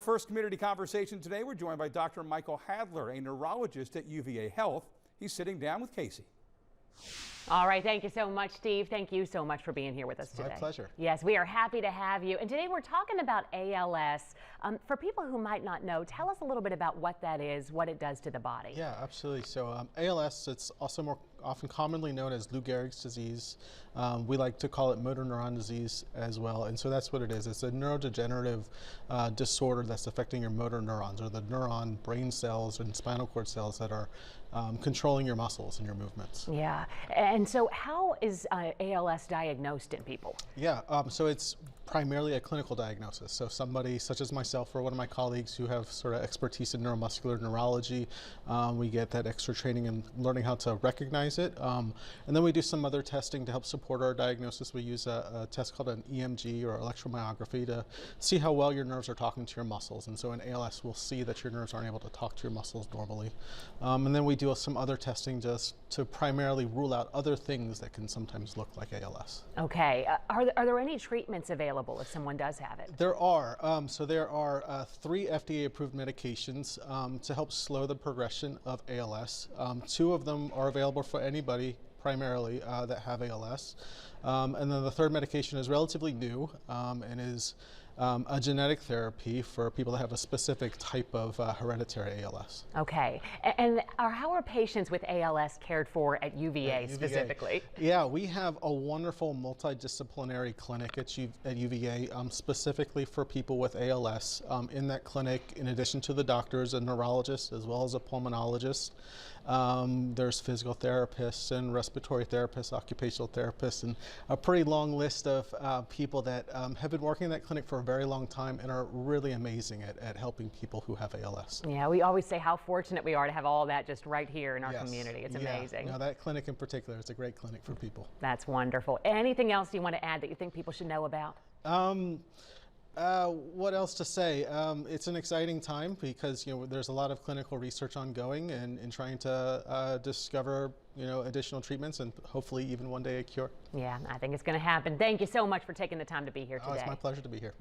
First community conversation today, we're joined by Dr. Michael Hadler, a neurologist at UVA Health. He's sitting down with Casey. All right, thank you so much, Steve. Thank you so much for being here with us today. My pleasure. Yes, we are happy to have you. And today we're talking about ALS. For people who might not know, tell us a little bit about what that is, what it does to the body. Yeah, absolutely. So ALS, it's also more often commonly known as Lou Gehrig's disease. We like to call it motor neuron disease as well. And so that's what it is. It's a neurodegenerative disorder that's affecting your motor neurons, or the neuron brain cells and spinal cord cells that are controlling your muscles and your movements. Yeah. And so how is ALS diagnosed in people? Yeah, so it's primarily a clinical diagnosis. So somebody such as myself or one of my colleagues who have sort of expertise in neuromuscular neurology, we get that extra training in learning how to recognize it. And then we do some other testing to help support our diagnosis. We use a test called an EMG, or electromyography, to see how well your nerves are talking to your muscles. And so in ALS, we'll see that your nerves aren't able to talk to your muscles normally. And then we do some other testing just to primarily rule out other things that can sometimes look like ALS. Okay. Are there any treatments available if someone does have it? There are. So there are 3 FDA-approved medications to help slow the progression of ALS. 2 of them are available for anybody primarily that have ALS. And then the 3rd medication is relatively new and is a genetic therapy for people that have a specific type of hereditary ALS. Okay. And how are patients with ALS cared for at UVA specifically? Yeah, we have a wonderful multidisciplinary clinic at UVA specifically for people with ALS. In that clinic, in addition to the doctors, a neurologist as well as a pulmonologist. There's physical therapists and respiratory therapists, occupational therapists, and a pretty long list of people that have been working in that clinic for a very long time and are really amazing at helping people who have ALS. Yeah, we always say how fortunate we are to have all that just right here in our community. It's amazing. No, that clinic in particular is a great clinic for people. That's wonderful. Anything else you want to add that you think people should know about? What else to say? It's an exciting time because there's a lot of clinical research ongoing and trying to discover additional treatments and hopefully even one day a cure. Yeah, I think it's going to happen. Thank you so much for taking the time to be here today. It's my pleasure to be here.